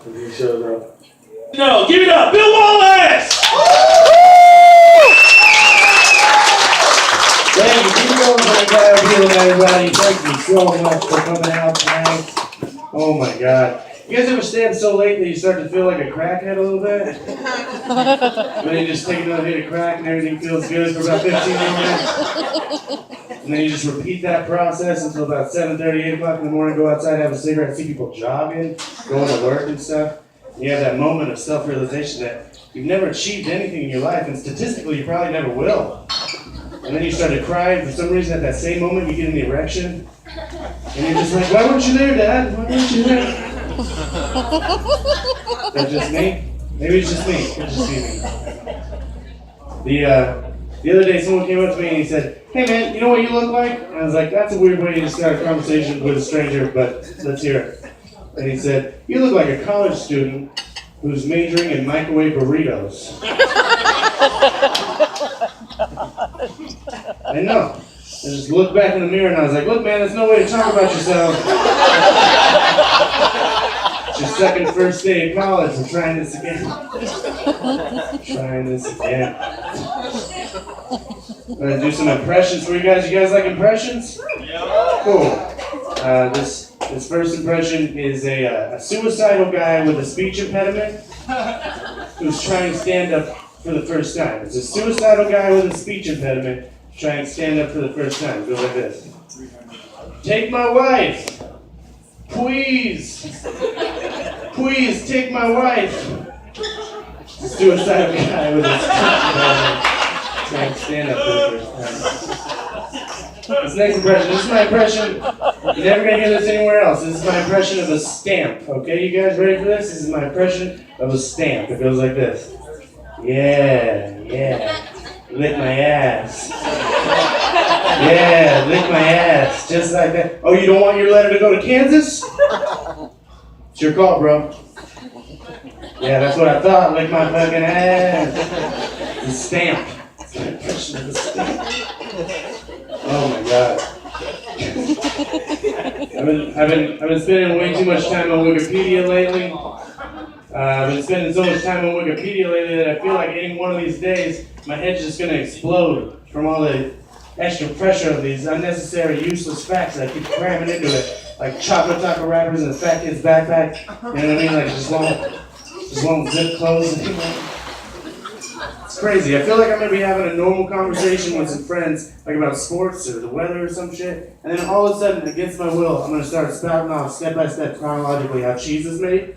He showed up. No, give it up, Bill Wallis! Thank you. Keep going for the guy here, everybody. Thank you so much for coming out tonight. Oh my God. You guys ever stay up so late that you start to feel like a crackhead a little bit? Then you just take another hit of crack and everything feels good for about 15 minutes. And then you just repeat that process until about 7:30, 8 o'clock in the morning, go outside, have a cigarette, see people jogging, going to work and stuff. And you have that moment of self-realization that you've never achieved anything in your life, and statistically you probably never will. And then you start to cry, and for some reason at that same moment you get an erection. And you're just like, why weren't you there, Dad? Why weren't you there? Is that just me? Maybe it's just me. It could just be me. The other day someone came up to me and he said, hey man, you know what you look like? And I was like, that's a weird way to start a conversation with a stranger, but let's hear it. And he said, you look like a college student who's majoring in microwave burritos. I know. I just looked back in the mirror and I was like, look man, there's no way to talk about yourself. It's your second, first day of college. We're trying this again. Trying this again. I'm going to do some impressions for you guys. You guys like impressions? Yeah. Cool. This first impression is a suicidal guy with a speech impediment who's trying to stand up for the first time. It's a suicidal guy with a speech impediment trying to stand up for the first time. Go like this. Take my wife. Please. Please take my wife. Suicidal guy with a speech impediment trying to stand up for the first time. This next impression. This is my impression. You're never going to hear this anywhere else. This is my impression of a stamp. Okay, you guys ready for this? This is my impression of a stamp. It goes like this. Yeah, yeah. Lick my ass. Yeah, lick my ass. Just like that. Oh, you don't want your letter to go to Kansas? It's your call, bro. Yeah, that's what I thought. Lick my fucking ass. The stamp. Impression of a stamp. Oh my God. I've been spending way too much time on Wikipedia lately. I've been spending so much time on Wikipedia lately that I feel like any one of these days my head's just gonna explode from all the extra pressure of these unnecessary, useless facts that I keep cramming into it, like chocolate taco wrappers in a fat kid's backpack. You know what I mean? Like it just won't zip close anymore. It's crazy. I feel like I'm gonna be having a normal conversation with some friends, like about sports or the weather or some shit, and then all of a sudden, against my will, I'm gonna start spouting off step by step chronologically how cheese is made.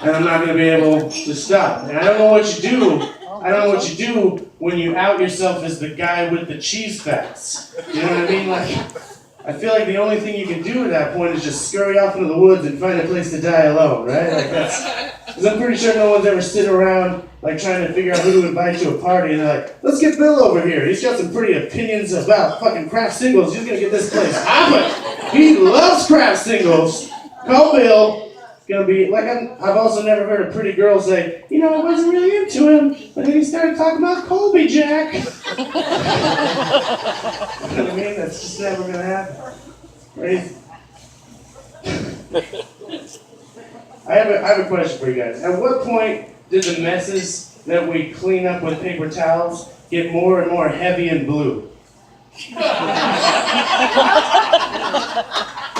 And I'm not gonna be able to stop. And I don't know what you do. I don't know what you do when you out yourself as the guy with the cheese facts. You know what I mean? Like, I feel like the only thing you can do at that point is just scurry off into the woods and find a place to die alone, right? Like because I'm pretty sure no one's ever sitting around like trying to figure out who to invite to a party and they're like, let's get Bill over here. He's got some pretty opinions about fucking craft singles. He's gonna get this place hopping. He loves craft singles. Call Bill. It's gonna be like I've also never heard a pretty girl say, you know, I wasn't really into him, but then he started talking about Colby Jack. You know what I mean? That's just never gonna happen. Right? I have a question for you guys. At what point did the messes that we clean up with paper towels get more and more heavy and blue?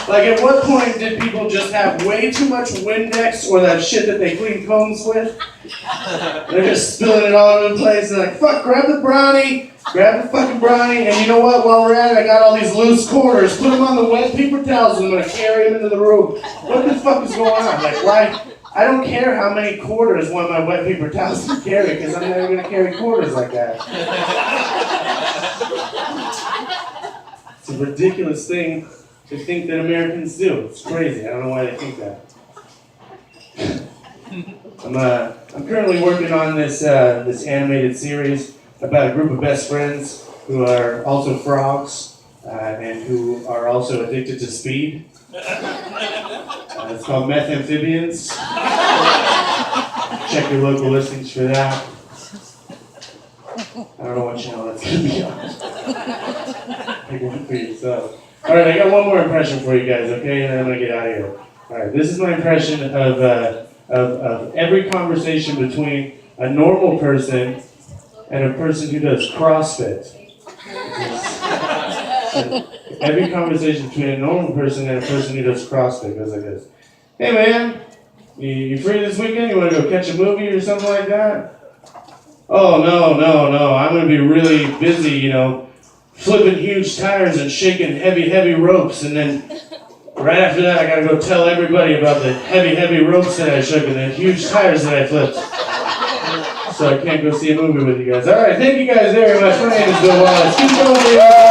Like, at what point did people just have way too much Windex or that shit that they clean combs with? They're just spilling it all over the place. They're like, fuck, grab the brownie, grab the fucking brownie, and you know what? While we're at it, I got all these loose quarters. Put them on the wet paper towels and I'm going to carry them into the room. What the fuck is going on? Like, why? I don't care how many quarters one of my wet paper towels can carry because I'm never going to carry quarters like that. It's a ridiculous thing to think that Americans do. It's crazy. I don't know why they think that. I'm currently working on this animated series about a group of best friends who are also frogs and who are also addicted to speed. It's called Meth Amphibians. Check your local listings for that. I don't know what channel that's going to be on. Pick one for yourself. Alright, I got one more impression for you guys, okay? And then I'm going to get out of here. Alright, this is my impression of every conversation between a normal person and a person who does CrossFit. Every conversation between a normal person and a person who does CrossFit goes like this. Hey man, you free this weekend? You want to go catch a movie or something like that? Oh, no. I'm going to be really busy, you know, flipping huge tires and shaking heavy ropes. And then right after that, I got to go tell everybody about the heavy ropes that I shook and the huge tires that I flipped. So I can't go see a movie with you guys. All right, thank you guys very much. My name is Bill Wallis. Keep going, baby.